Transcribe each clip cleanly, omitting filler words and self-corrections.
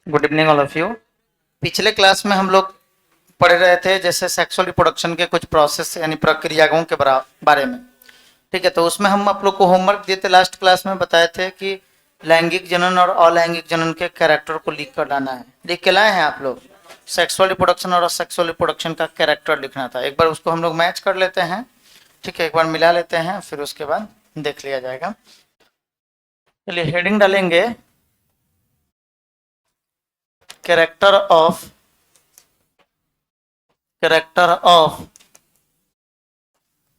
Good evening all of you. पिछले class में हम लोग पढ़ रहे थे जैसे सेक्सुअल रिप्रोडक्शन के कुछ प्रोसेस यानी प्रक्रियाओं के बारे में। ठीक है, तो उसमें हम आप लोग को होमवर्क दिए थे। लास्ट क्लास में बताए थे कि लैंगिक जनन और अलैंगिक जनन के कैरेक्टर को लिख कर लाना है। लिख के लाए हैं आप लोग? सेक्सुअल रिप्रोडक्शन और असेक्सुअल रिप्रोडक्शन का कैरेक्टर लिखना था। एक बार उसको हम लोग मैच कर लेते हैं। ठीक है, एक बार मिला लेते हैं, फिर उसके बाद देख लिया जाएगा। चलिए हेडिंग डालेंगे, कैरेक्टर ऑफ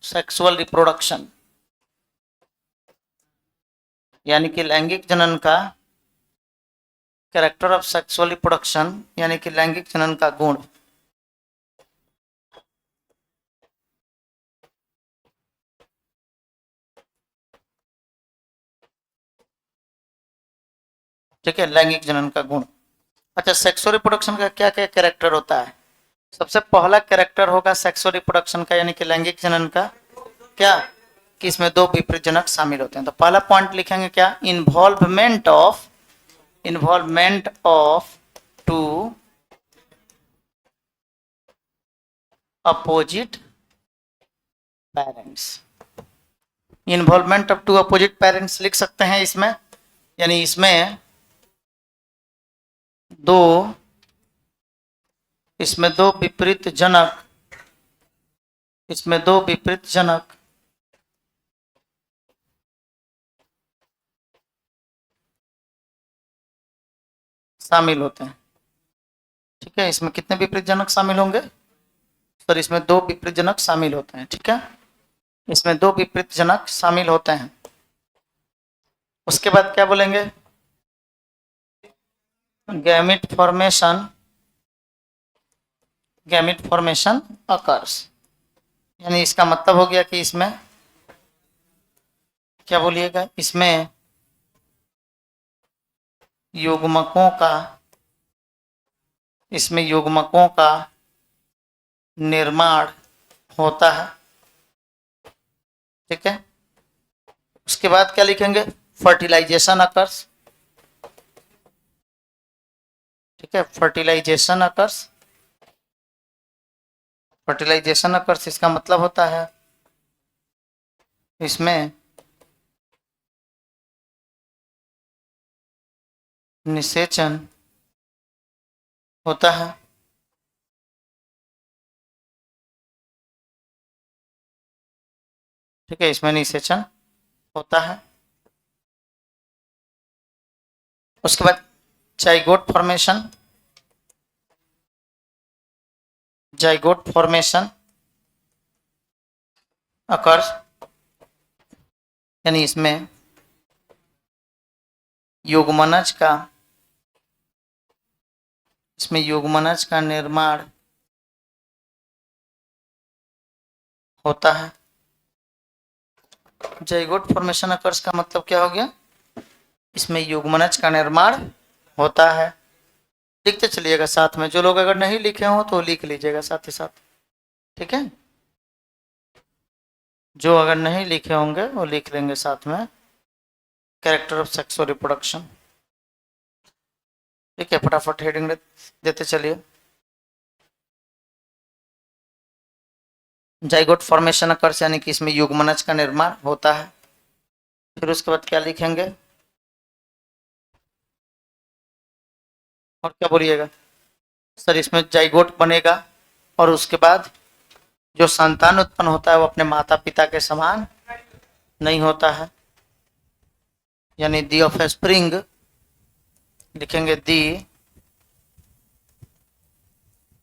सेक्सुअल रिप्रोडक्शन, यानी कि लैंगिक जनन का कैरेक्टर ऑफ सेक्सुअल रिप्रोडक्शन, यानी कि लैंगिक जनन का गुण। ठीक है, लैंगिक जनन का गुण। अच्छा, सेक्सुअल रिप्रोडक्शन का क्या क्या कैरेक्टर होता है? सबसे पहला कैरेक्टर होगा सेक्सुअल रिप्रोडक्शन का, यानी कि लैंगिक जनन का, क्या कि इसमें दो विपरीत जनक शामिल होते हैं। तो पहला पॉइंट लिखेंगे क्या? Involvement of two opposite parents. Involvement of two opposite parents लिख सकते हैं इसमें, यानी इसमें दो विपरीत जनक शामिल होते हैं। ठीक है, इसमें कितने विपरीत जनक शामिल होंगे सर? इसमें दो विपरीत जनक शामिल होते हैं। ठीक है, इसमें दो विपरीत जनक शामिल होते हैं। उसके बाद क्या बोलेंगे? गैमिट फॉर्मेशन अकर्स, यानी इसका मतलब हो गया कि इसमें क्या बोलिएगा? इसमें युग्मकों का निर्माण होता है। ठीक है, उसके बाद क्या लिखेंगे? Fertilisation occurs. ठीक है, फर्टिलाइजेशन अकर्स इसका मतलब होता है इसमें निषेचन होता है। ठीक है, इसमें निषेचन होता है। उसके बाद जाइगोट फॉर्मेशन अकर्स, यानी इसमें युग्मनज का निर्माण होता है। जाइगोट फॉर्मेशन अकर्स का मतलब क्या हो गया? इसमें युग्मनज का निर्माण होता है। लिखते चलिएगा साथ में, जो लोग अगर नहीं लिखे हो तो लिख लीजिएगा साथ ही साथ। ठीक है, जो अगर नहीं लिखे होंगे वो लिख लेंगे साथ में, कैरेक्टर ऑफ सेक्सुअल रिप्रोडक्शन। ठीक है, फटाफट हेडिंग देते चलिए। जाइगोट फॉर्मेशन अकर्स, यानी कि इसमें युग्मनज का निर्माण होता है। फिर उसके बाद क्या लिखेंगे और क्या बोलिएगा सर? इसमें जाइगोट बनेगा और उसके बाद जो संतान उत्पन्न होता है वो अपने माता पिता के समान नहीं होता है, यानी दी ऑफ स्प्रिंग लिखेंगे, the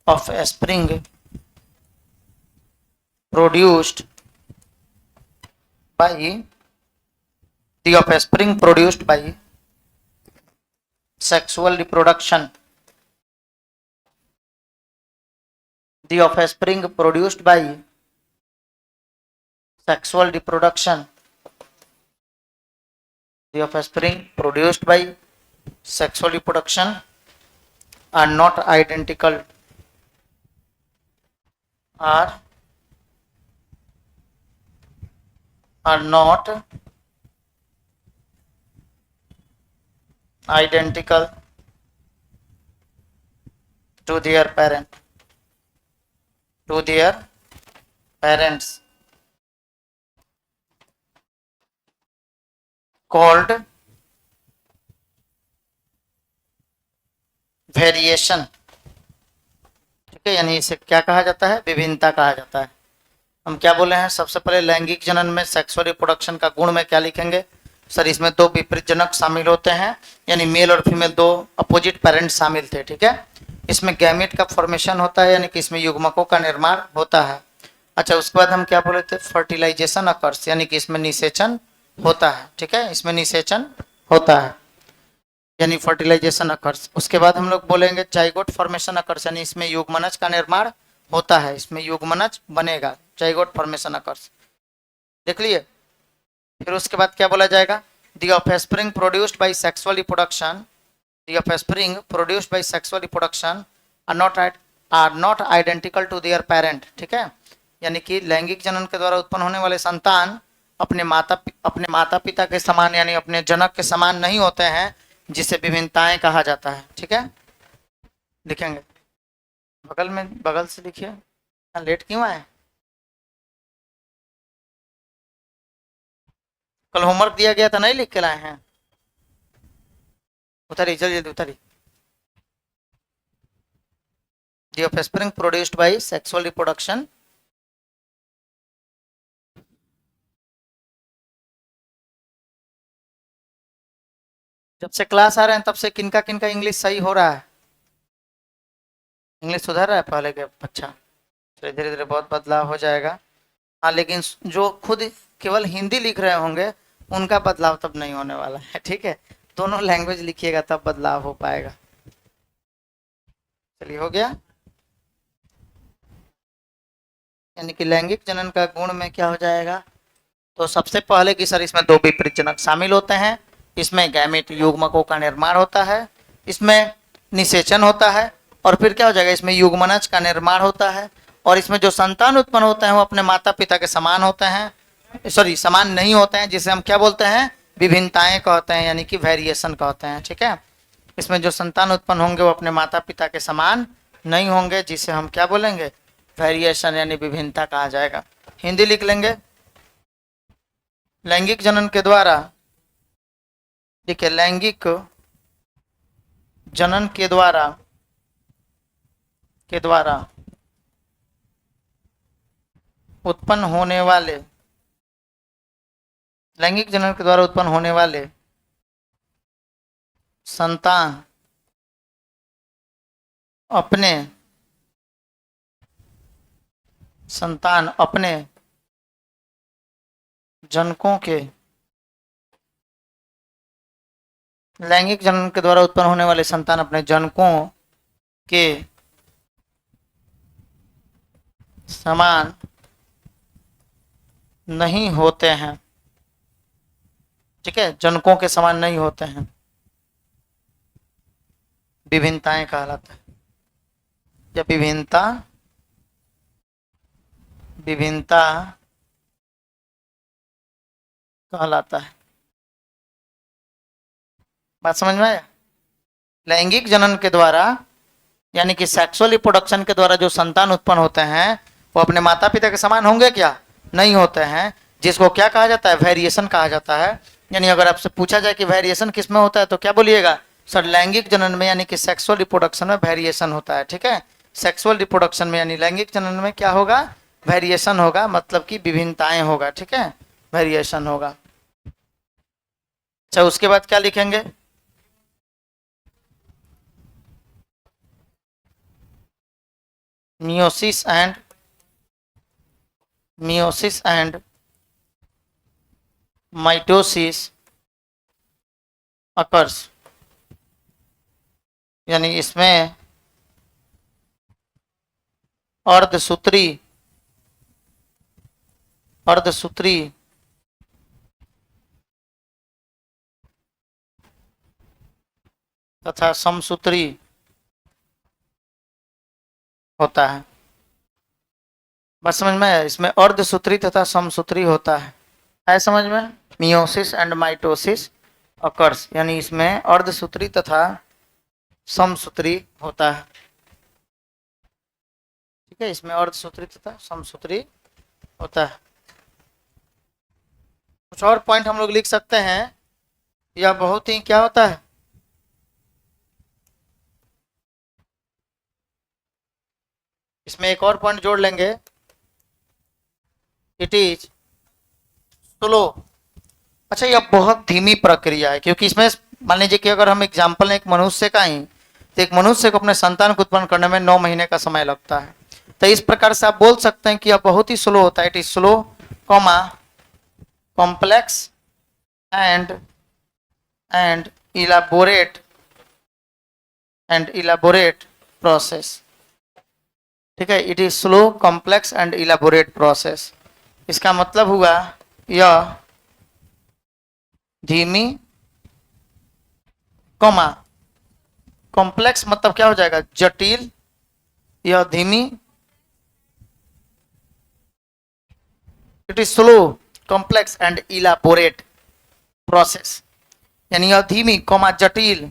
offspring produced by the offspring produced by sexual reproduction. The offspring produced by sexual reproduction. The offspring produced by sexual reproduction are not identical. Are not identical to their parent, to their parents called variation. ठीक है, यानी इसे क्या कहा जाता है, विभिन्नता कहा जाता है। हम क्या बोले हैं, सबसे पहले लैंगिक जनन में सेक्सुअल रिप्रोडक्शन का गुण में क्या लिखेंगे सर, इसमें दो विपरीत जनक शामिल होते हैं, यानी मेल और फीमेल दो अपोजिट पेरेंट शामिल थे। ठीक है, इसमें गैमेट का फॉर्मेशन होता है, यानी कि इसमें युग्मकों का निर्माण होता है। अच्छा, उसके बाद हम क्या बोले थे, फर्टिलाइजेशन अकर्स, यानी कि इसमें निषेचन होता है। ठीक है, इसमें निषेचन होता है, यानी फर्टिलाइजेशन अकर्स। उसके बाद हम लोग बोलेंगे जाइगोट फॉर्मेशन अकर्स, यानी इसमें युग्मनज का निर्माण होता है, इसमें युग्मनज बनेगा, जाइगोट फॉर्मेशन अकर्स। देख लिए। फिर उसके बाद क्या बोला जाएगा, the offspring produced by sexual reproduction, the offspring produced by sexual reproduction are not identical to their parent. ठीक है, यानी कि लैंगिक जनन के द्वारा उत्पन्न होने वाले संतान अपने माता पिता के समान, यानी अपने जनक के समान नहीं होते हैं, जिसे विभिन्नताएं कहा जाता है। ठीक है, लिखेंगे बगल से लिखिए। लेट क्यों आए, कल होमवर्क दिया गया था, नहीं लिख के लाए हैं। उतारी जल्दी उतारी। The offspring produced by sexual reproduction जब से क्लास आ रहे हैं तब से किनका किनका इंग्लिश सही हो रहा है, इंग्लिश सुधर रहा है पहले के। अच्छा, धीरे धीरे बहुत बदलाव हो जाएगा। हाँ, लेकिन जो खुद केवल हिंदी लिख रहे होंगे उनका बदलाव तब नहीं होने वाला है। ठीक है, दोनों लैंग्वेज लिखिएगा तब बदलाव हो पाएगा। चलिए, हो गया। यानी कि लैंगिक जनन का गुण में क्या हो जाएगा, तो सबसे पहले कि सर इसमें दो विपरीत जनक शामिल होते हैं, इसमें गैमेट युग्मकों का निर्माण होता है, इसमें निषेचन होता है, और फिर क्या हो जाएगा, इसमें युग्मनज का निर्माण होता है, और इसमें जो संतान उत्पन्न होते हैं वो अपने माता पिता के समान होते हैं, सॉरी समान नहीं होते हैं, जिसे हम क्या बोलते हैं, विभिन्नताएं कहते हैं, यानी कि वेरिएशन कहते हैं। ठीक है, इसमें जो संतान उत्पन्न होंगे वो अपने माता पिता के समान नहीं होंगे, जिसे हम क्या बोलेंगे, वेरिएशन, यानी विभिन्नता कहा जाएगा। हिंदी लिख लेंगे। लैंगिक जनन के द्वारा, देखिए लैंगिक जनन के द्वारा उत्पन्न होने वाले, लैंगिक जनन के द्वारा उत्पन्न होने वाले संतान अपने जनकों के, लैंगिक जनन के द्वारा उत्पन्न होने वाले संतान अपने जनकों के समान नहीं होते हैं। ठीक है, जनकों के समान नहीं होते हैं, विभिन्नताएं कहलाता है, या विभिन्नता कहलाता है। बात समझ में आया। लैंगिक जनन के द्वारा, यानी कि सेक्सुअल रिप्रोडक्शन के द्वारा जो संतान उत्पन्न होते हैं वो अपने माता पिता के समान होंगे क्या, नहीं होते हैं, जिसको क्या कहा जाता है, वेरिएशन कहा जाता है। यानी अगर आपसे पूछा जाए कि वेरिएशन किस में होता है तो क्या बोलिएगा, सर लैंगिक जनन में, यानी कि सेक्सुअल रिप्रोडक्शन में वेरिएशन होता है। ठीक है, सेक्सुअल रिप्रोडक्शन में यानी लैंगिक जनन में क्या होगा, वेरिएशन होगा, मतलब कि विभिन्नताएं होगा। ठीक है, वेरिएशन होगा। अच्छा, उसके बाद क्या लिखेंगे, meiosis and mitosis occurs, यानी इसमें अर्धसूत्री तथा समसूत्री होता है। बस समझ में, इसमें अर्धसूत्री तथा समसूत्री होता है समझ में। मियोसिस एंड माइटोसिस अकर्स, यानी इसमें अर्धसूत्री तथा समसूत्री होता है। ठीक है, इसमें अर्धसूत्री तथा समसूत्री होता है। कुछ और पॉइंट हम लोग लिख सकते हैं, यह बहुत ही क्या होता है, इसमें एक और पॉइंट जोड़ लेंगे, इट इज स्लो। अच्छा, यह बहुत धीमी प्रक्रिया है, क्योंकि इसमें मान लीजिए कि अगर हम एग्जाम्पल एक मनुष्य का ही, तो एक मनुष्य को अपने संतान को उत्पन्न करने में 9 महीने का समय लगता है। तो इस प्रकार से आप बोल सकते हैं कि यह बहुत ही स्लो होता है। It is slow comma complex and elaborate process. ठीक है, it is slow complex and elaborate process. इसका मतलब हुआ यह धीमी कॉमा कॉम्प्लेक्स मतलब क्या हो जाएगा, जटिल, यह धीमी, it is slow complex and elaborate process, यानी यह धीमी कॉमा जटिल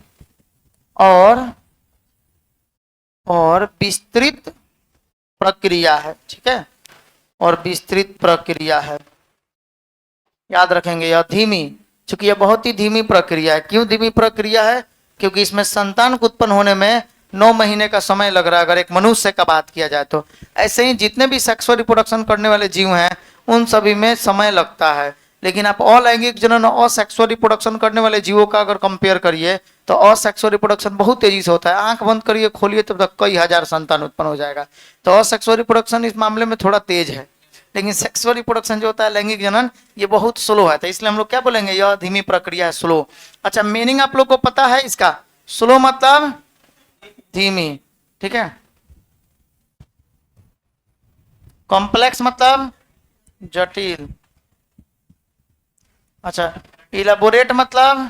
और विस्तृत प्रक्रिया है। ठीक है, और विस्तृत प्रक्रिया है, याद रखेंगे यह धीमी, चूंकि यह बहुत ही धीमी प्रक्रिया है। क्यों धीमी प्रक्रिया है, क्योंकि इसमें संतान को उत्पन्न होने में 9 महीने का समय लग रहा है, अगर एक मनुष्य का बात किया जाए तो। ऐसे ही जितने भी सेक्सुअल रिप्रोडक्शन करने वाले जीव हैं उन सभी में समय लगता है। लेकिन आप अलैंगिक जनन और असेक्सुअल रिप्रोडक्शन करने वाले जीवों का अगर कंपेयर करिए तो असेक्सुअल रिप्रोडक्शन बहुत तेजी से होता है। आंख बंद करिए खोलिए तब तक कई हजार संतान उत्पन्न हो जाएगा। तो असेक्सुअल रिप्रोडक्शन इस मामले में थोड़ा तेज है, लेकिन सेक्सुअल रिप्रोडक्शन जो होता है, लैंगिक जनन, ये बहुत स्लो है। तो इसलिए हम लोग क्या बोलेंगे, यह धीमी प्रक्रिया है, स्लो। अच्छा, मीनिंग आप लोग को पता है इसका, स्लो मतलब धीमी, ठीक है, कॉम्प्लेक्स मतलब जटिल, अच्छा, इलाबोरेट मतलब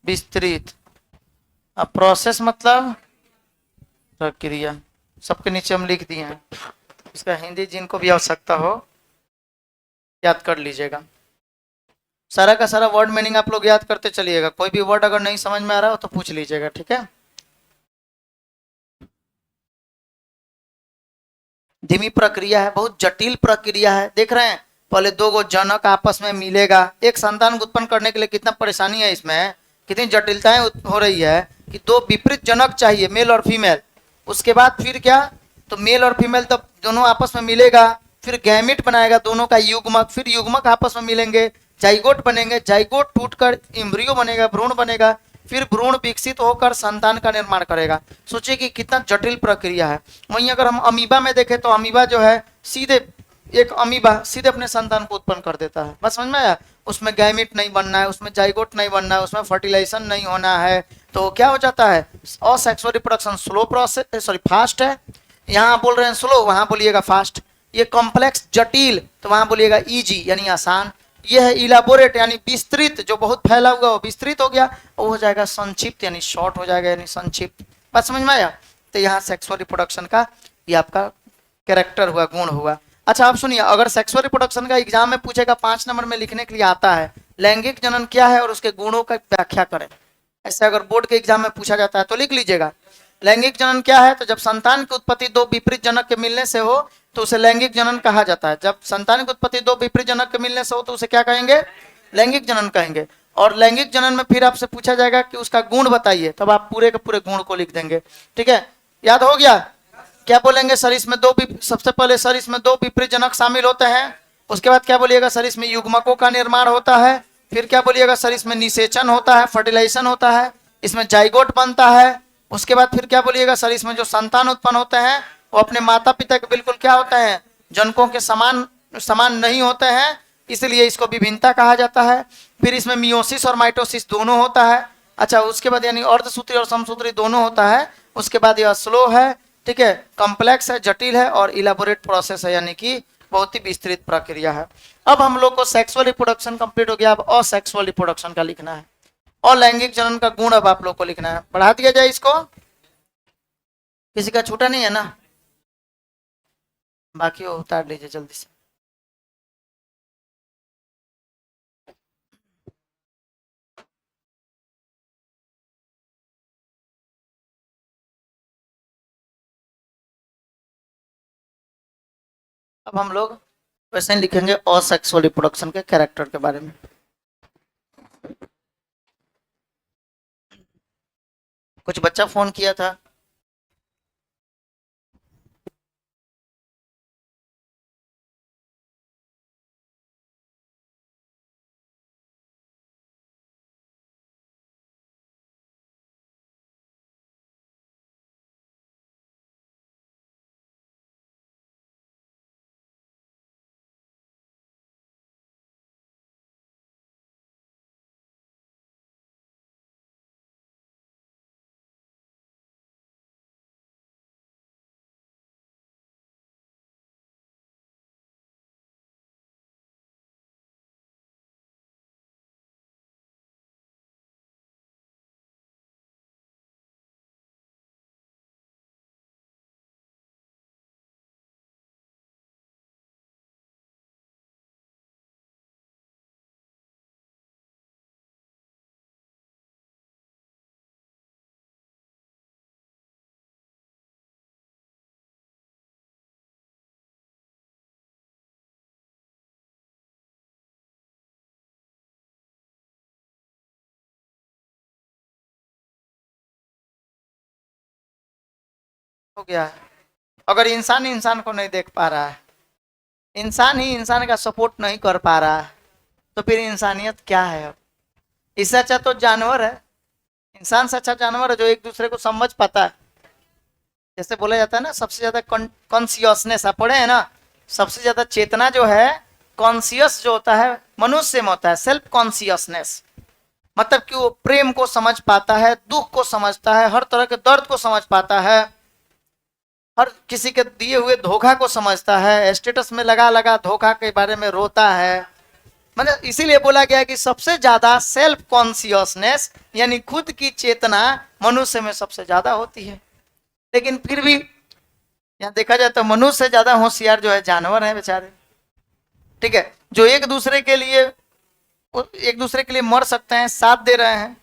विस्तृत, अब प्रोसेस मतलब प्रक्रिया। सबके नीचे हम लिख दिए हैं, इसका हिंदी जिनको भी आवश्यकता हो याद कर लीजिएगा। सारा का सारा वर्ड मीनिंग आप लोग याद करते चलिएगा, कोई भी वर्ड अगर नहीं समझ में आ रहा हो तो पूछ लीजिएगा, ठीक है। धीमी प्रक्रिया है, बहुत जटिल प्रक्रिया है। देख रहे हैं, पहले दो गो जनक आपस में मिलेगा, एक संतान को उत्पन्न करने के लिए कितना परेशानी है इसमें, कितनी जटिलताएं हो रही है कि दो विपरीत जनक चाहिए, मेल और फीमेल। उसके बाद फिर क्या, तो मेल और फीमेल तब दोनों आपस में मिलेगा, फिर गैमिट बनाएगा दोनों का युग्मक, फिर युग्मक आपस में मिलेंगे, जाइगोट बनेंगे, जाइगोट टूटकर इम्ब्रियो बनेगा, भ्रूण बनेगा, फिर भ्रूण विकसित होकर संतान का निर्माण करेगा। सोचिए कि कितना जटिल प्रक्रिया है। वहीं अगर हम अमीबा में देखें तो अमीबा जो है सीधे, एक अमीबा सीधे अपने संतान को उत्पन्न कर देता है, बस समझ में आया। उसमें गैमिट नहीं बनना है, उसमें जाइगोट नहीं बनना है, उसमें फर्टिलाइजेशन नहीं होना है, तो क्या हो जाता है, asexual reproduction slow process, sorry fast है। यहाँ बोल रहे हैं स्लो, वहां बोलिएगा फास्ट। ये कॉम्प्लेक्स जटिल, तो वहां बोलिएगा इजी यानी आसान। यह है इलाबोरेट यानी विस्तृत, जो बहुत फैला हुआ वो विस्तृत हो गया, वो हो जाएगा संक्षिप्त यानी शॉर्ट हो जाएगा यानी संक्षिप्त। बात समझ में आया। तो यहाँ सेक्सुअल रिप्रोडक्शन का ये आपका कैरेक्टर हुआ, गुण हुआ। अच्छा आप सुनिए, अगर सेक्सुअल रिप्रोडक्शन का एग्जाम में पूछेगा 5 नंबर में लिखने के लिए आता है, लैंगिक जनन क्या है और उसके गुणों का व्याख्या करें, ऐसे अगर बोर्ड के एग्जाम में पूछा जाता है तो लिख लीजिएगा। लैंगिक जनन क्या है, तो जब संतान की उत्पत्ति दो विपरीत जनक के मिलने से हो तो उसे लैंगिक जनन कहा जाता है। जब संतान की उत्पत्ति दो विपरीत जनक के मिलने से हो तो उसे क्या कहेंगे, लैंगिक जनन कहेंगे। और लैंगिक जनन में फिर आपसे पूछा जाएगा कि उसका गुण बताइए, तब आप पूरे के पूरे गुण को लिख देंगे, ठीक है। याद हो गया, क्या बोलेंगे सर इसमें सबसे पहले सर इसमें दो विपरीत जनक शामिल होते हैं, उसके बाद क्या बोलिएगा सर इसमें युग्मकों का निर्माण होता है, फिर क्या बोलिएगा सर इसमें निषेचन होता है, फर्टिलाइजेशन होता है, इसमें जाइगोट बनता है, उसके बाद फिर क्या बोलिएगा सर इसमें जो संतान उत्पन्न होते हैं वो अपने माता पिता के बिल्कुल क्या होते हैं, जनकों के समान समान नहीं होते हैं, इसलिए इसको विभिन्नता कहा जाता है। फिर इसमें मियोसिस और माइटोसिस दोनों होता है। अच्छा उसके बाद यानी अर्धसूत्री और समसूत्री दोनों होता है। उसके बाद यह स्लो है, ठीक है, कॉम्प्लेक्स है, जटिल है, और इलाबोरेट प्रोसेस है यानी कि बहुत ही विस्तृत प्रक्रिया है। अब हम लोग को सेक्सुअल रिप्रोडक्शन कंप्लीट हो गया, अब असेक्सुअल रिप्रोडक्शन का लिखना है, और लैंगिक जनन का गुण अब आप लोग को लिखना है। बढ़ा दिया जाए इसको, किसी का छूटा नहीं है ना, बाकी वो उतार लीजिए जल्दी से। अब हम लोग वैसे ही लिखेंगे असेक्सुअल रिप्रोडक्शन के कैरेक्टर के बारे में। कुछ बच्चा फोन किया था। हो गया है। अगर इंसान इंसान को नहीं देख पा रहा है, इंसान ही इंसान का सपोर्ट नहीं कर पा रहा है, तो फिर इंसानियत क्या है? अब इससे अच्छा तो जानवर है। इंसान से अच्छा जानवर है जो एक दूसरे को समझ पाता है। जैसे बोला जाता है ना, सबसे ज्यादा कॉन्सियसनेस, आप पढ़े हैं ना, सबसे ज्यादा चेतना जो है कॉन्सियस जो होता है मनुष्य में होता है, सेल्फ कॉन्सियसनेस। मतलब कि वो प्रेम को समझ पाता है, दुख को समझता है, हर तरह के दर्द को समझ पाता है, हर किसी के दिए हुए धोखा को समझता है, स्टेटस में लगा लगा धोखा के बारे में रोता है। मतलब इसीलिए बोला गया कि सबसे ज्यादा सेल्फ कॉन्सियसनेस यानी खुद की चेतना मनुष्य में सबसे ज्यादा होती है। लेकिन फिर भी यहाँ देखा जाए तो मनुष्य से ज्यादा होशियार जो है जानवर है बेचारे। ठीक है, जो एक दूसरे के लिए मर सकते हैं, साथ दे रहे हैं,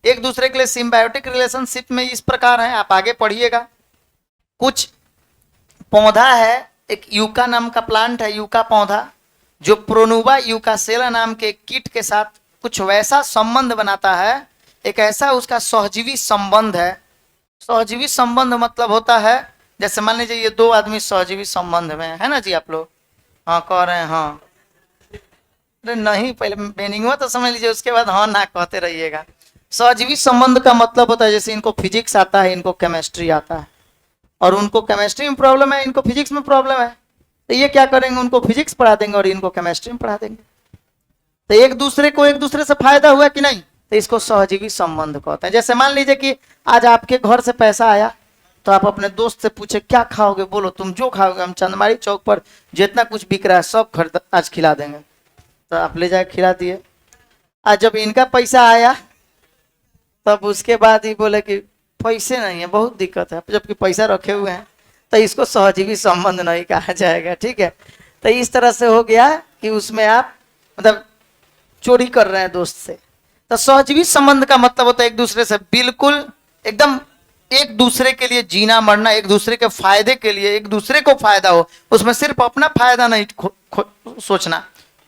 एक दूसरे के लिए सिम्बायोटिक रिलेशनशिप में इस प्रकार है। आप आगे पढ़िएगा। कुछ पौधा है, एक यूका नाम का प्लांट है, यूका पौधा, जो प्रोनुबा यूकासेला नाम के कीट के साथ कुछ वैसा संबंध बनाता है, एक ऐसा उसका सहजीवी संबंध है। सहजीवी संबंध मतलब होता है, जैसे मान लीजिए ये दो आदमी सहजीवी संबंध में है ना जी, आप लोग हाँ कह रहे हैं हाँ, अरे नहीं पहले मीनिंग तो समझ लीजिए, उसके बाद हाँ ना कहते रहिएगा। सहजीवी संबंध का मतलब होता है जैसे इनको फिजिक्स आता है, इनको केमिस्ट्री आता है, और उनको केमिस्ट्री में प्रॉब्लम है, इनको फिजिक्स में प्रॉब्लम है, तो ये क्या करेंगे, उनको फिजिक्स पढ़ा देंगे और इनको केमिस्ट्री में पढ़ा देंगे। तो एक दूसरे को एक दूसरे से फायदा हुआ कि नहीं, तो इसको सहजीवी संबंध कहते हैं। जैसे मान लीजिए कि आज आपके घर से पैसा आया, तो आप अपने दोस्त से पूछे क्या खाओगे, बोलो तुम जो खाओगे, हम चंदमारी चौक पर जितना कुछ बिक रहा है सब खरीद आज खिला देंगे, तो आप ले जाके खिला दिए। आज जब इनका पैसा आया तब उसके बाद ही बोले कि पैसे नहीं है, बहुत दिक्कत है, जबकि पैसा रखे हुए हैं, तो इसको सहजीवी संबंध नहीं कहा जाएगा। ठीक है, तो इस तरह से हो गया कि उसमें आप मतलब चोरी कर रहे हैं दोस्त से। तो सहजीवी संबंध का मतलब होता है एक दूसरे से बिल्कुल एकदम एक दूसरे के लिए जीना मरना, एक दूसरे के फायदे के लिए, एक दूसरे को फायदा हो, उसमें सिर्फ अपना फायदा नहीं सोचना,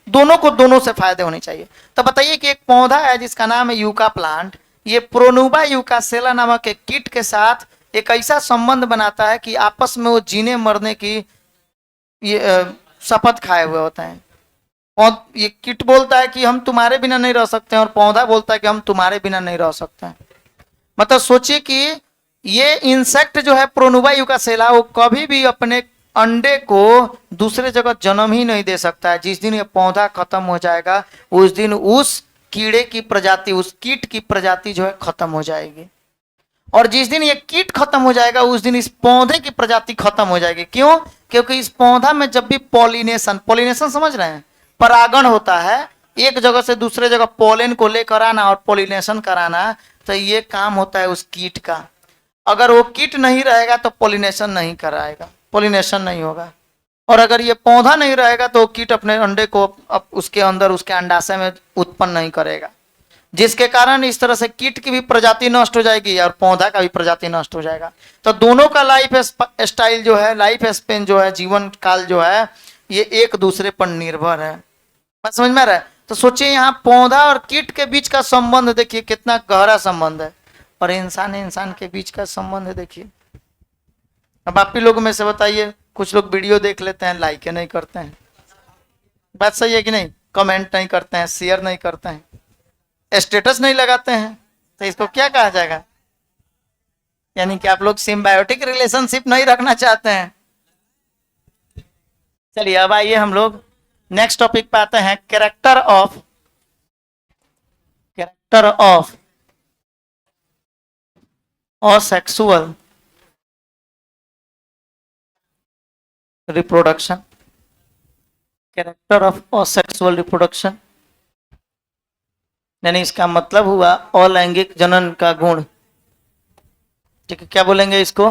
दोनों को दोनों से फायदे होने चाहिए। तो बताइए कि एक पौधा है जिसका नाम है यूका प्लांट, ये प्रोनुबा यूकासेला नामक एक कीट के साथ एक ऐसा संबंध बनाता है कि आपस में वो जीने मरने की ये शपथ खाए हुए होते हैं। और ये कीट बोलता है कि हम तुम्हारे बिना नहीं रह सकते हैं, और पौधा बोलता है कि हम तुम्हारे बिना नहीं रह सकते हैं। मतलब सोचिए कि ये इंसेक्ट जो है प्रोनुबा यूकासेला, वो कभी भी अपने अंडे को दूसरे जगह जन्म ही नहीं दे सकता है। जिस दिन ये पौधा खत्म हो जाएगा उस दिन उस कीड़े की प्रजाति, उस कीट की प्रजाति जो है खत्म हो जाएगी, और जिस दिन ये कीट खत्म हो जाएगा उस दिन इस पौधे की प्रजाति खत्म हो जाएगी। क्यों? क्योंकि इस पौधा में जब भी पॉलिनेशन, पॉलिनेशन समझ रहे हैं, परागण होता है, एक जगह से दूसरे जगह पोलन को लेकर आना और पॉलिनेशन कराना, तो ये काम होता है उस कीट का। अगर वो कीट नहीं रहेगा तो पॉलिनेशन नहीं कराएगा, पॉलिनेशन नहीं होगा। और अगर ये पौधा नहीं रहेगा तो कीट अपने अंडे को उसके अंदर उसके अंडाशय में उत्पन्न नहीं करेगा, जिसके कारण इस तरह से कीट की भी प्रजाति नष्ट हो जाएगी और पौधा का भी प्रजाति नष्ट हो जाएगा। तो दोनों का लाइफ स्टाइल जो है, लाइफ स्पेन जो है, जीवन काल जो है, ये एक दूसरे पर निर्भर है। बात समझ में आ रहा है? तो सोचिए यहाँ पौधा और कीट के बीच का संबंध देखिए कितना गहरा संबंध है, और इंसान के बीच का संबंध है देखिए। अब आप ही लोगों में से बताइए, कुछ लोग वीडियो देख लेते हैं, लाइक नहीं करते हैं, बात सही है कि नहीं, कमेंट नहीं करते हैं, शेयर नहीं करते हैं, स्टेटस नहीं लगाते हैं, तो इसको क्या कहा जाएगा? यानी कि आप लोग सिम्बायोटिक रिलेशनशिप नहीं रखना चाहते हैं। चलिए अब आइए हम लोग नेक्स्ट टॉपिक पे आते हैं, character of asexual reproduction. Character of asexual reproduction यानी इसका मतलब हुआ अलैंगिक जनन का गुण। ठीक है, क्या बोलेंगे इसको?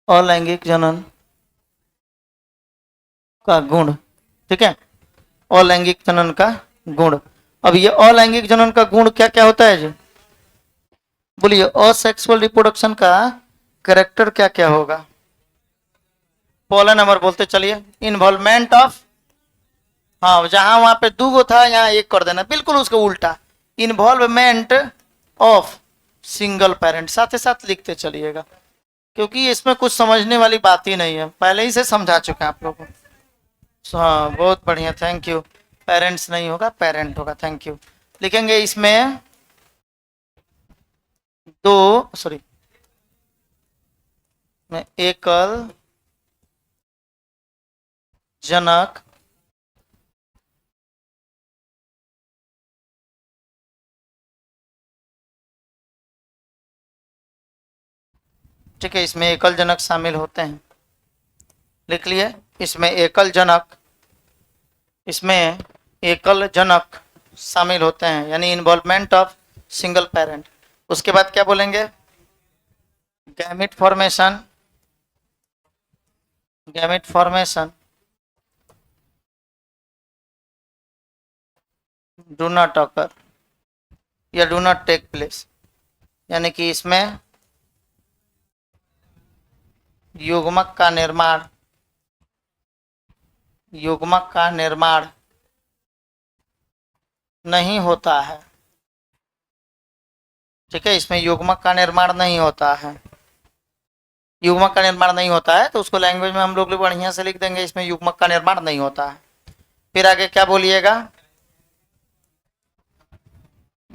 अलैंगिक जनन का गुण। ठीक है, अलैंगिक जनन का गुण। अब ये अलैंगिक जनन का गुण क्या क्या होता है जी? बोलिए, असेक्सुअल रिप्रोडक्शन का कैरेक्टर क्या क्या होगा? पहला नंबर बोलते चलिए, इन्वॉल्वमेंट ऑफ, हाँ जहां वहां पे दो गो था यहाँ एक कर देना, बिल्कुल उसका उल्टा, इन्वॉल्वमेंट ऑफ सिंगल पेरेंट, साथ ही साथ लिखते चलिएगा, क्योंकि इसमें कुछ समझने वाली बात ही नहीं है, पहले ही से समझा चुके हैं आप लोगों को। हाँ बहुत बढ़िया, थैंक यू। पेरेंट्स नहीं होगा, पेरेंट होगा, थैंक यू। लिखेंगे इसमें दो, सॉरी, में एकल जनक ठीक है, इसमें एकल जनक शामिल होते हैं, लिख लिए, इसमें एकल जनक, इसमें एकल जनक शामिल होते हैं, यानी इन्वॉल्वमेंट ऑफ सिंगल पेरेंट। उसके बाद क्या बोलेंगे? Gamete formation, gamete formation do not occur या डू नॉट टेक प्लेस, यानी कि इसमें युग्मक का निर्माण, युग्मक का निर्माण नहीं होता है। ठीक है, इसमें युग्मक का निर्माण नहीं होता है, युग्मक का निर्माण नहीं होता है, तो उसको लैंग्वेज में हम लोग बढ़िया से लिख देंगे, इसमें युग्मक का निर्माण नहीं होता है। फिर आगे क्या बोलिएगा?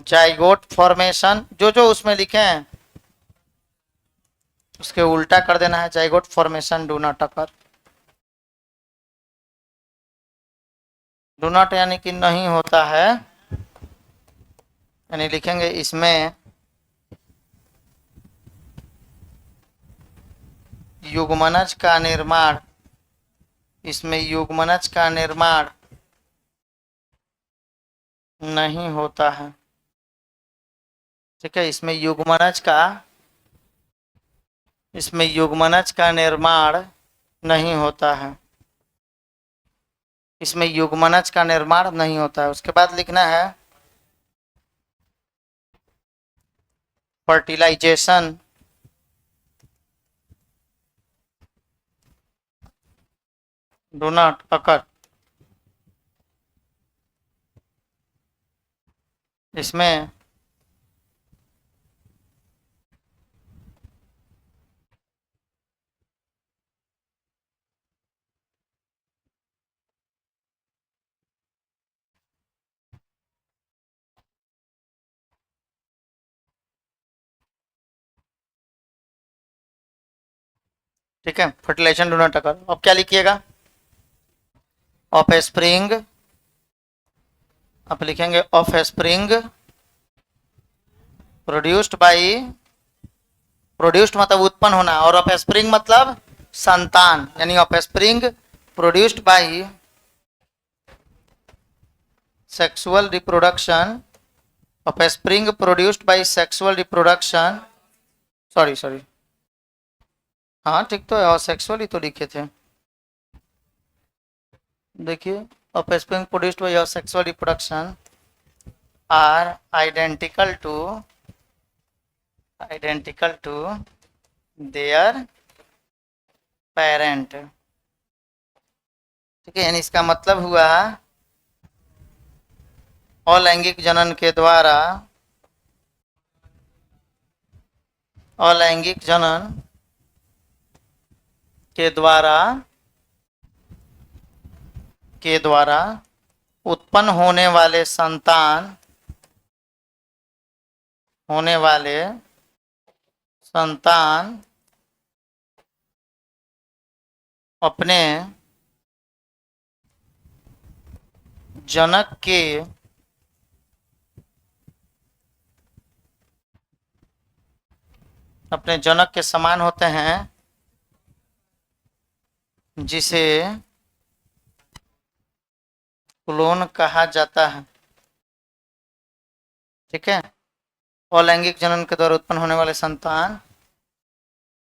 जाइगोट फॉर्मेशन, जो जो उसमें लिखे हैं उसके उल्टा कर देना है, zygote formation do not occur, do not यानी कि नहीं होता है, यानी लिखेंगे इसमें युग्मनज का निर्माण, इसमें युग्मनज का निर्माण नहीं होता है। ठीक है, इसमें युग्मनज का, इसमें युग्मनज का निर्माण नहीं होता है, इसमें युग्मनज का निर्माण नहीं होता है। उसके बाद लिखना है फर्टिलाइजेशन डू नॉट अकर, इसमें ठीक है, फर्टिलाइजेशन डू नॉट अकर। अब क्या लिखिएगा? ऑफ स्प्रिंग, आप लिखेंगे of spring produced by, produced मतलब उत्पन्न होना, और ऑफ स्प्रिंग मतलब संतान, यानी of spring produced by sexual reproduction, of spring produced by sexual reproduction, sorry sorry, हाँ ठीक तो है, और सेक्सुअल ही तो लिखे थे, देखिए offspring produced by your sexual reproduction are identical to, identical to their parent. ठीक है, यानी इसका मतलब हुआ अलैंगिक जनन के द्वारा, अलैंगिक जनन के द्वारा उत्पन्न होने वाले संतान अपने जनक के समान होते हैं, जिसे क्लोन कहा जाता है। ठीक है, अलैंगिक जनन के द्वारा उत्पन्न होने वाले संतान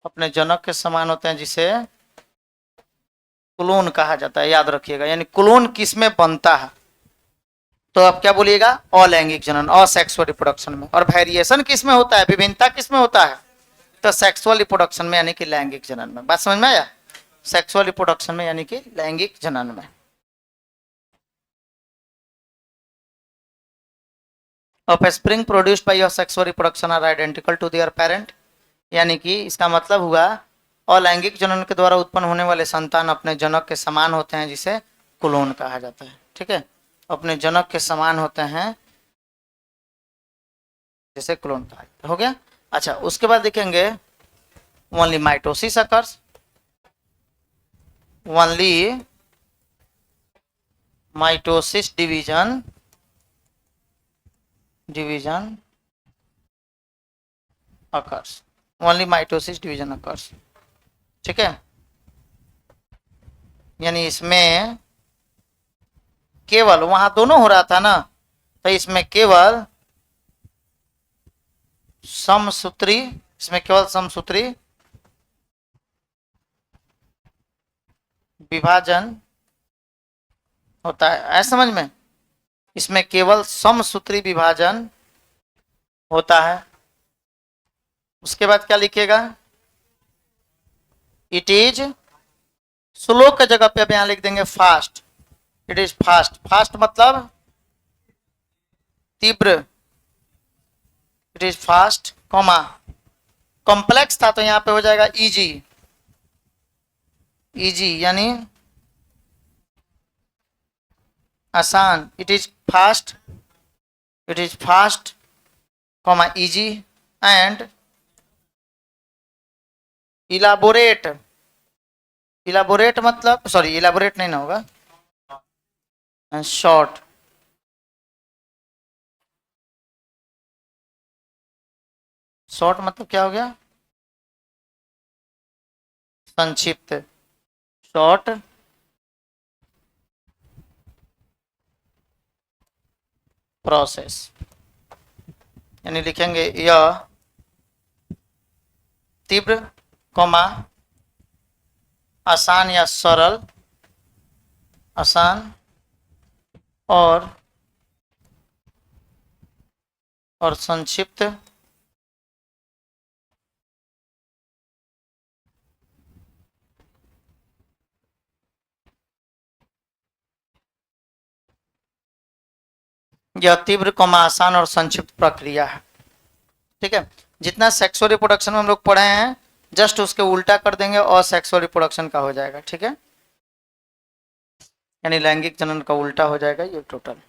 अपने जनक के समान होते हैं, जिसे क्लोन कहा जाता है। याद रखिएगा, यानी क्लोन किस में बनता है, तो आप क्या बोलिएगा, अलैंगिक जनन, असेक्सुअल रिप्रोडक्शन में। और वेरिएशन किस में होता है, विभिन्नता किस में होता है, तो सेक्सुअल रिप्रोडक्शन में, यानी कि लैंगिक जनन में। बात समझ में आया, सेक्सुअल रिप्रोडक्शन में यानी कि लैंगिक जनन में। Offspring produced by sexual reproduction are identical to their parent, यानी कि इसका मतलब हुआ अलैंगिक जनन के द्वारा उत्पन्न होने वाले संतान अपने जनक के समान होते हैं, जिसे क्लोन कहा जाता है। ठीक है, अपने जनक के समान होते हैं, जिसे क्लोन कहा जाता है। हो गया। अच्छा, उसके बाद देखेंगे only mitosis occurs, only mitosis division occurs, only mitosis division occurs. ठीक है, यानी इसमें केवल, वहां दोनों हो रहा था ना, तो इसमें केवल समसूत्री विभाजन होता है। ऐसा समझ में, इसमें केवल समसूत्री विभाजन होता है। उसके बाद क्या लिखिएगा, इट इज, स्लो के जगह पे अब यहां लिख देंगे fast. It is fast, fast मतलब तीव्र। It is fast comma, complex था तो यहां पे हो जाएगा इजी, यानी आसान। It is fast comma easy and elaborate. Elaborate मतलब, सॉरी इलाबोरेट नहीं ना होगा, शॉर्ट। शॉर्ट मतलब क्या हो गया, संक्षिप्त। शॉर्ट प्रोसेस, यानी लिखेंगे यह तीव्र कॉमा आसान या सरल, आसान और संक्षिप्त यह तीव्र कॉमा आसान और संक्षिप्त प्रक्रिया है। ठीक है, जितना सेक्सुअल रिप्रोडक्शन में हम लोग पढ़े हैं, जस्ट उसके उल्टा कर देंगे और सेक्सुअल रिप्रोडक्शन का हो जाएगा। ठीक है, यानी लैंगिक जनन का उल्टा हो जाएगा ये टोटल।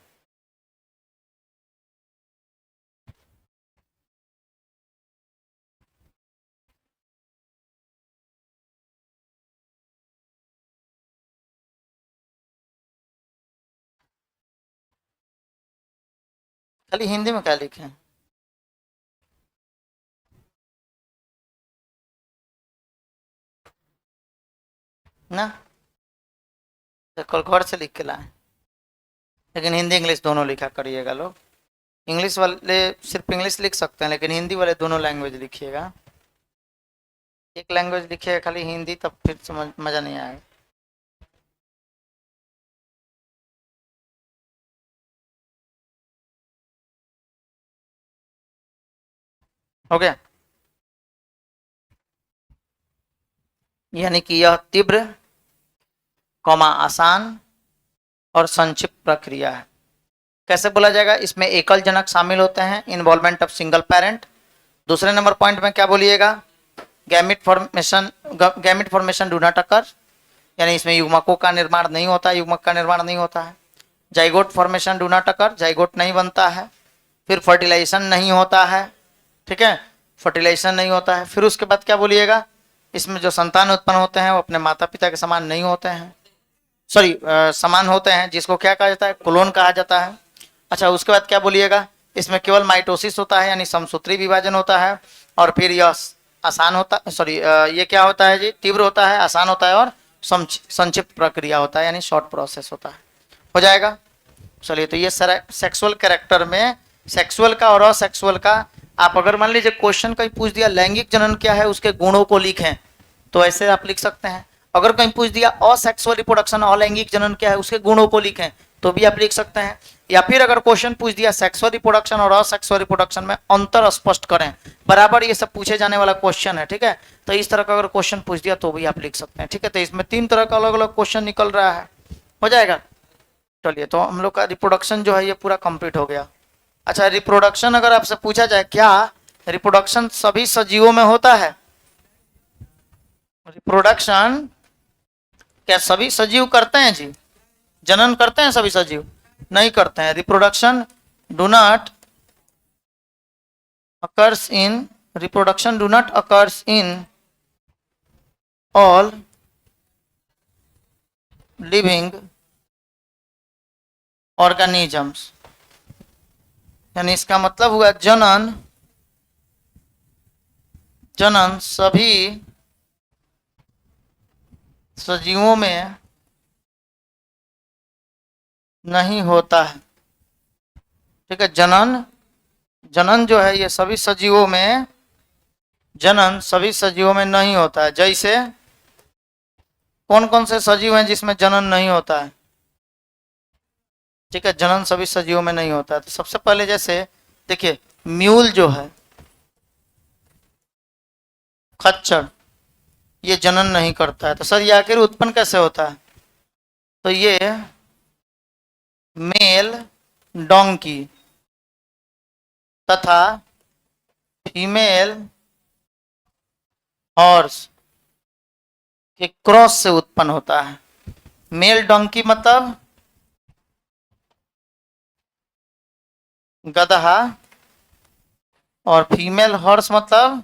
खाली हिंदी में क्या लिखे हैं ना, तो कल घर से लिख के लाए, लेकिन हिंदी इंग्लिश दोनों लिखा करिएगा लोग। इंग्लिश वाले सिर्फ इंग्लिश लिख सकते हैं, लेकिन हिंदी वाले दोनों लैंग्वेज लिखिएगा। एक लैंग्वेज लिखिएगा खाली हिंदी, तब फिर समझ मजा नहीं आएगा। हो गया। यानी कि यह तीव्र, आसान और संक्षिप्त प्रक्रिया है। कैसे बोला जाएगा? इसमें एकल जनक शामिल होते हैं, इन्वॉल्वमेंट ऑफ सिंगल पेरेंट। दूसरे नंबर पॉइंट में क्या बोलिएगा? Gamete formation do not occur, यानी इसमें युग्मकों का निर्माण नहीं होता, युग्मक का निर्माण नहीं होता है। Zygote formation do not occur, zygote नहीं बनता है। फिर फर्टिलाइजेशन नहीं होता है, ठीक है, फर्टिलाइजेशन नहीं होता है। फिर उसके बाद क्या बोलिएगा? इसमें जो संतान उत्पन्न होते हैं वो अपने माता पिता के समान नहीं होते हैं, सॉरी समान होते हैं, जिसको क्या कहा जाता है? क्लोन कहा जाता है। अच्छा, उसके बाद क्या बोलिएगा? इसमें केवल माइटोसिस होता है, यानी समसूत्री विभाजन होता है। और फिर यह आसान होता, सॉरी ये क्या होता है जी? तीव्र होता है, आसान होता है और संक्षिप्त प्रक्रिया होता है, यानी शॉर्ट प्रोसेस होता है। हो जाएगा? चलिए, तो ये सेक्सुअल कैरेक्टर में सेक्सुअल का और असेक्सुअल का, आप अगर मान लीजिए क्वेश्चन कहीं पूछ दिया लैंगिक जनन क्या है, उसके गुणों को लिखें, तो ऐसे आप लिख सकते हैं। अगर कहीं पूछ दिया असेक्सुअल रिप्रोडक्शन, अलैंगिक जनन क्या है, उसके गुणों को लिखें, तो भी आप लिख सकते हैं। या फिर अगर क्वेश्चन पूछ दिया सेक्सुअल रिप्रोडक्शन और असेक्सुअल रिप्रोडक्शन में अंतर स्पष्ट करें, बराबर ये सब पूछे जाने वाला क्वेश्चन है, ठीक है। तो इस तरह का अगर क्वेश्चन पूछ दिया तो भी आप लिख सकते हैं, ठीक है। तो इसमें 3 तरह का अलग अलग क्वेश्चन निकल रहा है, हो जाएगा। चलिए, तो हम लोग का रिप्रोडक्शन जो है ये पूरा कंप्लीट हो गया। अच्छा, रिप्रोडक्शन अगर आपसे पूछा जाए क्या रिप्रोडक्शन सभी सजीवों में होता है? रिप्रोडक्शन क्या सभी सजीव करते हैं जी? जनन करते हैं सभी सजीव? नहीं करते हैं। Reproduction do not occurs in reproduction do not occurs in all living organisms, यानी इसका मतलब हुआ जनन जनन सभी सजीवों में नहीं होता है, ठीक है। जनन जनन जो है ये सभी सजीवों में, जनन सभी सजीवों में नहीं होता है। जैसे कौन कौन से सजीव हैं जिसमें जनन नहीं होता है? ठीक है, जनन सभी सजीवों में नहीं होता है। तो सबसे पहले जैसे देखिए, म्यूल जो है, खच्चर, ये जनन नहीं करता है। तो सर ये आखिर उत्पन्न कैसे होता है? तो ये मेल डोंकी तथा फीमेल हॉर्स के क्रॉस से उत्पन्न होता है। मेल डोंकी मतलब गधा और फीमेल हॉर्स मतलब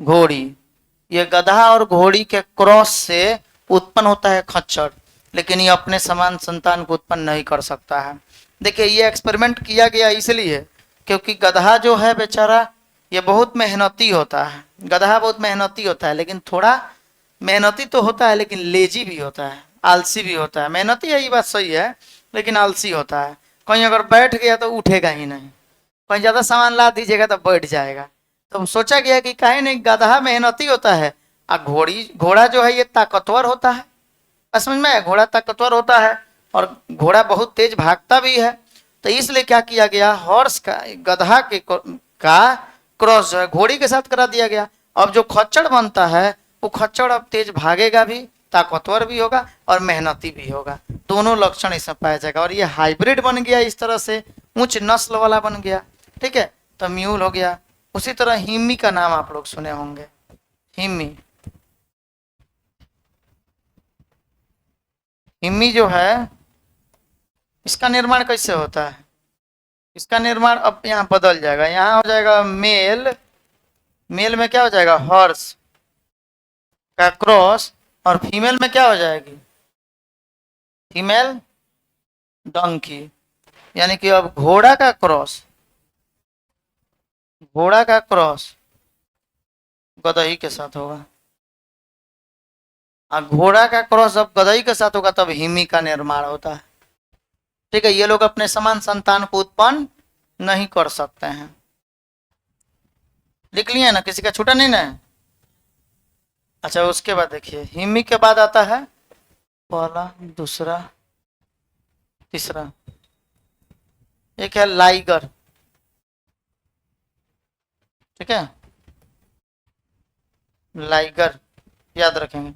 घोड़ी। ये गधा और घोड़ी के क्रॉस से उत्पन्न होता है खच्चर, लेकिन ये अपने समान संतान को उत्पन्न नहीं कर सकता है। देखिए, ये एक्सपेरिमेंट किया गया इसलिए क्योंकि गधा जो है बेचारा ये बहुत मेहनती होता है। गधा बहुत मेहनती होता है, लेकिन थोड़ा मेहनती तो होता है लेकिन लेजी भी होता है, आलसी भी होता है। मेहनती है ये बात सही है, लेकिन आलसी होता है। कहीं अगर बैठ गया तो उठेगा ही नहीं, कहीं ज्यादा सामान ला दीजिएगा तो बैठ जाएगा। तो सोचा गया कि काहे नहीं, गधा मेहनती होता है और घोड़ा जो है ये ताकतवर होता है। समझ में? घोड़ा ताकतवर होता है और घोड़ा बहुत तेज भागता भी है। तो इसलिए क्या किया गया, हॉर्स का गधा का क्रॉस जो है घोड़ी के साथ करा दिया गया। अब जो खच्चर बनता है वो खच्चर अब तेज भागेगा भी, ताकतवर भी होगा और मेहनती भी होगा। दोनों लक्षण इसमें पाया जाएगा और ये हाइब्रिड बन गया, इस तरह से उच्च नस्ल वाला बन गया, ठीक है। तो म्यूल हो गया। उसी तरह हिम्मी का नाम आप लोग सुने होंगे, हिम्मी। हिम्मी जो है इसका निर्माण कैसे होता है? इसका निर्माण अब यहाँ बदल जाएगा, यहाँ हो जाएगा मेल, मेल में क्या हो जाएगा, हॉर्स का क्रॉस, और फीमेल में क्या हो जाएगी, फीमेल डंकी। यानी कि अब घोड़ा का क्रॉस, घोड़ा का क्रॉस गदही के साथ होगा, और घोड़ा का क्रॉस जब गदही के साथ होगा तब हिमी का निर्माण होता है, ठीक है। ये लोग अपने समान संतान को उत्पन्न नहीं कर सकते हैं। लिख लिए ना, किसी का छूटा नहीं ना? अच्छा, उसके बाद देखिए हिमी के बाद आता है पहला, दूसरा, तीसरा, एक है लाइगर, ठीक है, लाइगर। याद रखेंगे।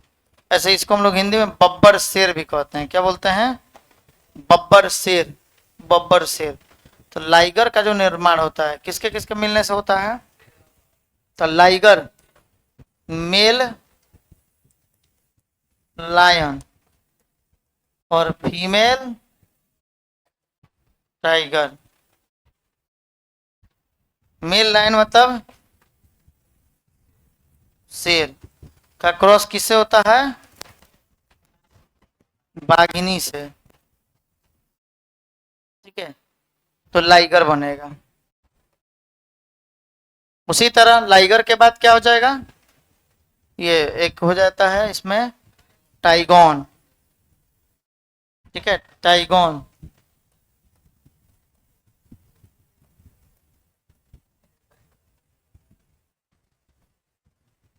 ऐसे इसको हम लोग हिंदी में बब्बर शेर भी कहते हैं। क्या बोलते हैं? बब्बर शेर, बब्बर शेर। तो लाइगर का जो निर्माण होता है किसके किसके मिलने से होता है? तो लाइगर मेल लायन और फीमेल टाइगर। मेल लायन मतलब शेर का क्रॉस किससे होता है? बाघिनी से। ठीक है, तो लाइगर बनेगा। उसी तरह लाइगर के बाद क्या हो जाएगा? ये एक हो जाता है इसमें टाइगॉन। ठीक है, टाइगॉन।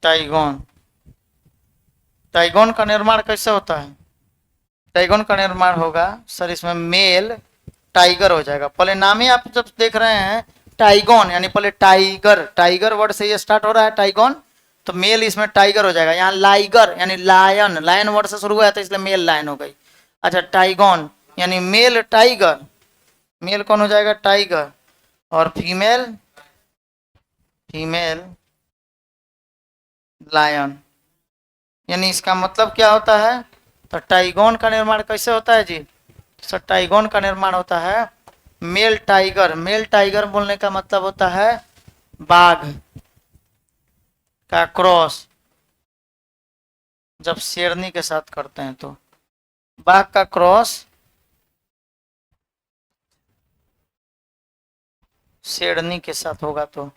टाइगॉन, टाइगॉन का निर्माण कैसे होता है? टाइगॉन का निर्माण होगा सर, इसमें मेल टाइगर हो जाएगा। पहले नाम ही आप जब देख रहे हैं टाइगॉन, यानी पहले टाइगर, टाइगर वर्ड से ये स्टार्ट हो रहा है टाइगॉन, तो मेल इसमें टाइगर हो जाएगा। यहाँ लाइगर यानी लायन, लायन वर्ड से शुरू हुआ था इसलिए मेल लायन हो गई। अच्छा, टाइगॉन यानी मेल टाइगर, मेल कौन हो जाएगा? टाइगर। और फीमेल, फीमेल लायन। यानी इसका मतलब क्या होता है? तो टाइगॉन का निर्माण कैसे होता है जी? सर टाइगॉन का निर्माण होता है मेल टाइगर। मेल टाइगर बोलने का मतलब होता है बाघ का क्रॉस जब शेरनी के साथ करते हैं, तो बाघ का क्रॉस शेरनी के साथ होगा तो।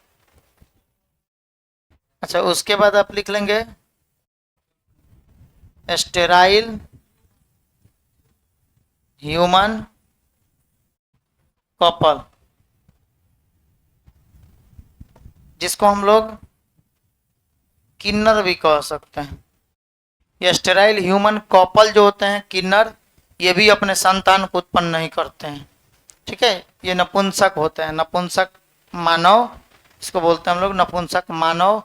अच्छा, उसके बाद आप लिख लेंगे स्टेराइल ह्यूमन कपल, जिसको हम लोग किन्नर भी कह सकते हैं। ये स्टेराइल ह्यूमन कपल जो होते हैं किन्नर, ये भी अपने संतान को उत्पन्न नहीं करते हैं। ठीक है, ये नपुंसक होते हैं, नपुंसक मानव, इसको बोलते हैं हम लोग नपुंसक मानव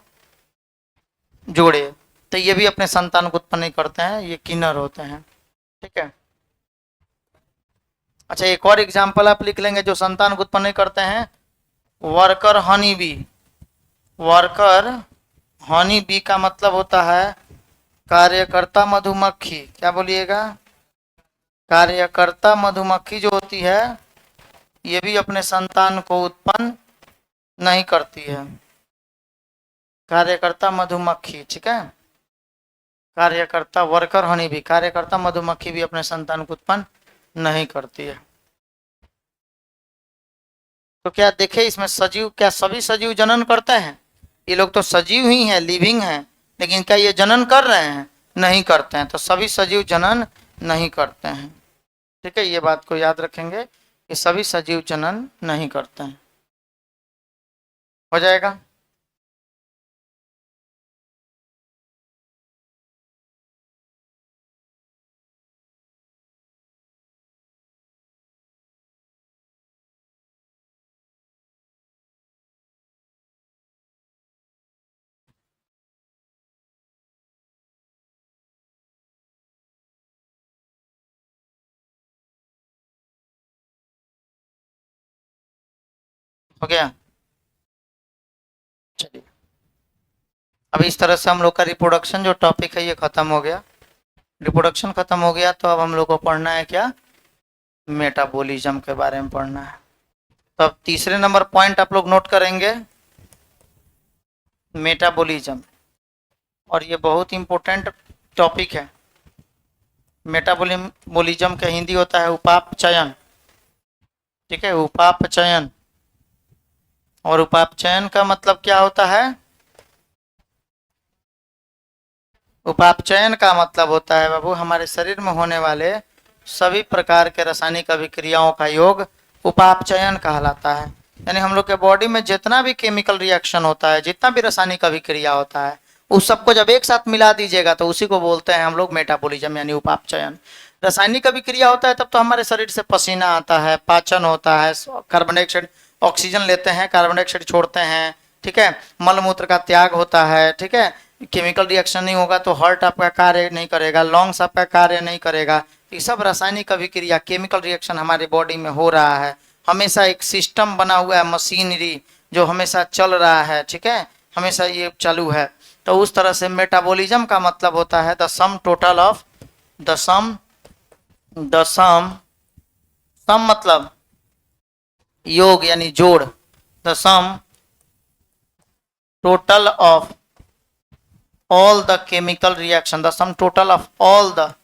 जोड़े। तो ये भी अपने संतान को उत्पन्न नहीं करते हैं, ये किन्नर होते हैं। ठीक है। अच्छा, एक और एग्जाम्पल आप लिख लेंगे जो संतान को उत्पन्न नहीं करते हैं, worker honey bee. Worker honey bee का मतलब होता है कार्यकर्ता मधुमक्खी। क्या बोलिएगा? कार्यकर्ता मधुमक्खी जो होती है ये भी अपने संतान को उत्पन्न नहीं करती है। कार्यकर्ता मधुमक्खी, ठीक है, कार्यकर्ता वर्कर हनी भी, कार्यकर्ता मधुमक्खी भी अपने संतान को उत्पन्न नहीं करती है। तो क्या देखे इसमें सजीव, क्या सभी सजीव जनन करते हैं? ये लोग तो सजीव ही हैं, लिविंग हैं, लेकिन क्या ये जनन कर रहे हैं? नहीं करते हैं। तो सभी सजीव जनन नहीं करते हैं। ठीक है, ये बात को याद रखेंगे कि सभी सजीव जनन नहीं करते हैं। हो जाएगा? हो गया? चलिए, अब इस तरह से हम लोग का रिप्रोडक्शन जो टॉपिक है ये खत्म हो गया। रिप्रोडक्शन खत्म हो गया तो अब हम लोग को पढ़ना है क्या? मेटाबॉलिज्म के बारे में पढ़ना है। तो अब तीसरे नंबर पॉइंट आप लोग नोट करेंगे, मेटाबॉलिज्म। और ये बहुत इंपॉर्टेंट टॉपिक है। मेटाबॉलिज्म का हिंदी होता है उपापचयन। ठीक है, उपापचयन। और उपापचयन का मतलब क्या होता है? उपापचयन का मतलब होता है बाबू हमारे शरीर में होने वाले सभी प्रकार के रासायनिक अभिक्रियाओं का योग उपापचयन कहलाता है। यानी हम लोग के बॉडी में जितना भी केमिकल रिएक्शन होता है, जितना भी रासायनिक अभिक्रिया होता है, उस सबको जब एक साथ मिला दीजिएगा तो उसी को बोलते हैं हम लोग मेटाबॉलिज्म यानी उपापचयन। रासायनिक अभिक्रिया होता है तब तो हमारे शरीर से पसीना आता है, पाचन होता है, कार्बन डाइऑक्साइड, ऑक्सीजन लेते हैं, कार्बन डाइऑक्साइड छोड़ते हैं। ठीक है, मलमूत्र का त्याग होता है। ठीक है, केमिकल रिएक्शन नहीं होगा तो हार्ट आपका कार्य नहीं करेगा, लंग्स आपका कार्य नहीं करेगा। ये सब रासायनिक अभिक्रिया, केमिकल रिएक्शन हमारे बॉडी में हो रहा है। हमेशा एक सिस्टम बना हुआ है, मशीनरी जो हमेशा चल रहा है, ठीक है, हमेशा ये चालू है। तो उस तरह से मेटाबॉलिज्म का मतलब होता है the sum total of, the sum sum मतलब योग यानी जोड़, the sum total of all the chemical reaction, the sum total of all the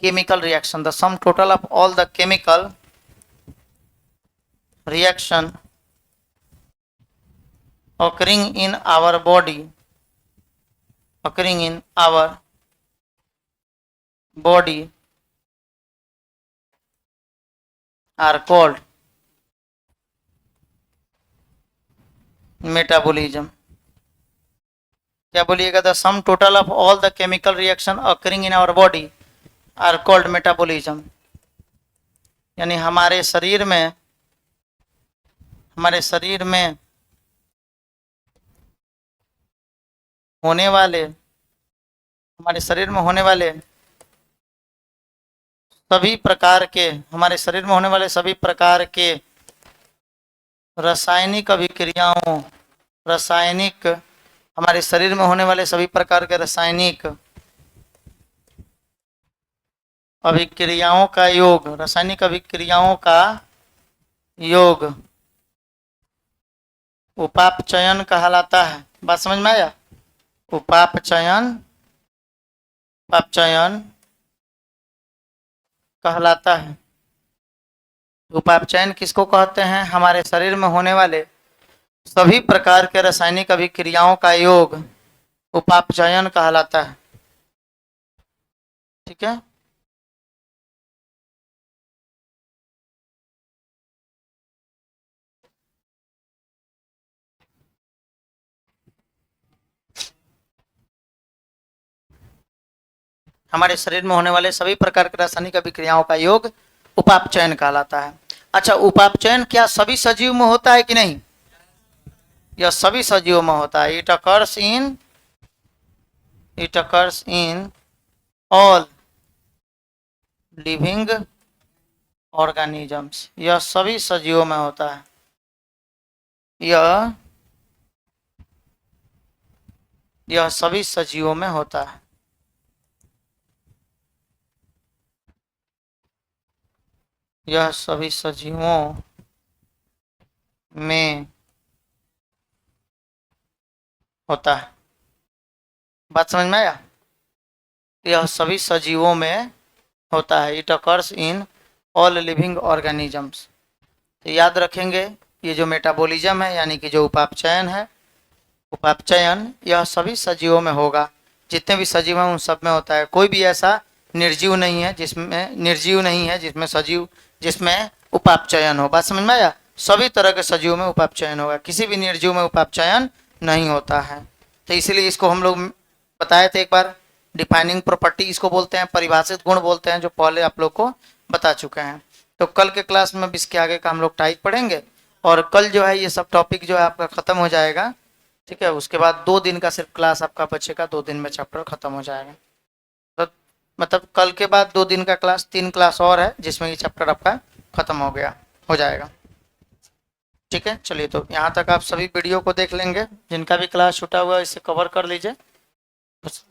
chemical reaction, the sum total of all the chemical reaction occurring in our body, occurring in our body are called metabolism। क्या बोलिएगा? The sum total of all the chemical reaction occurring in our body are called metabolism. यानी हमारे शरीर में होने वाले सभी प्रकार के रासायनिक अभिक्रियाओं, हमारे शरीर में होने वाले सभी प्रकार के रासायनिक अभिक्रियाओं का योग, रासायनिक अभिक्रियाओं का योग उपापचयन कहलाता है। बात समझ में आया? उपापचयन कहलाता है। उपापचयन किसको कहते हैं? हमारे शरीर में होने वाले सभी प्रकार के रासायनिक अभिक्रियाओं का योग उपापचयन कहलाता है। ठीक है, हमारे शरीर में होने वाले सभी प्रकार के रासायनिक अभिक्रियाओं का योग उपापचयन कहलाता है। अच्छा, उपापचयन क्या सभी सजीव में होता है कि नहीं? यह सभी सजीवों में होता है। It occurs in all living organisms. यह सभी सजीवों में होता है। यह सभी सजीवों में होता है। यह सभी सजीवों में होता है। बात समझ में आया? यह सभी सजीवों में होता है। It occurs in all living organisms. तो याद रखेंगे, ये जो मेटाबॉलिज्म है यानी कि जो उपापचयन है, उपापचयन यह सभी सजीवों में होगा। जितने भी सजीव हैं उन सब में होता है। कोई भी ऐसा निर्जीव नहीं है जिसमें उपापचयन हो। बात समझ में आया? सभी तरह के सजीवों में उपापचयन होगा, किसी भी निर्जीव में उपापचयन नहीं होता है। तो इसीलिए इसको हम लोग बताए थे एक बार, डिफाइनिंग प्रॉपर्टी इसको बोलते हैं, परिभाषित गुण बोलते हैं, जो पहले आप लोग को बता चुके हैं। तो कल के क्लास में इसके आगे का हम लोग टाइप पढ़ेंगे और कल जो है ये सब टॉपिक जो है आपका खत्म हो जाएगा। ठीक है, उसके बाद 2 दिन का सिर्फ क्लास आपका बचेगा, 2 दिन में चैप्टर खत्म हो जाएगा। तो मतलब कल के बाद 2 दिन का क्लास, 3 क्लास और है जिसमें ये चैप्टर आपका खत्म हो जाएगा। ठीक है, चलिए तो यहाँ तक आप सभी वीडियो को देख लेंगे। जिनका भी क्लास छूटा हुआ है इसे कवर कर लीजिए बस।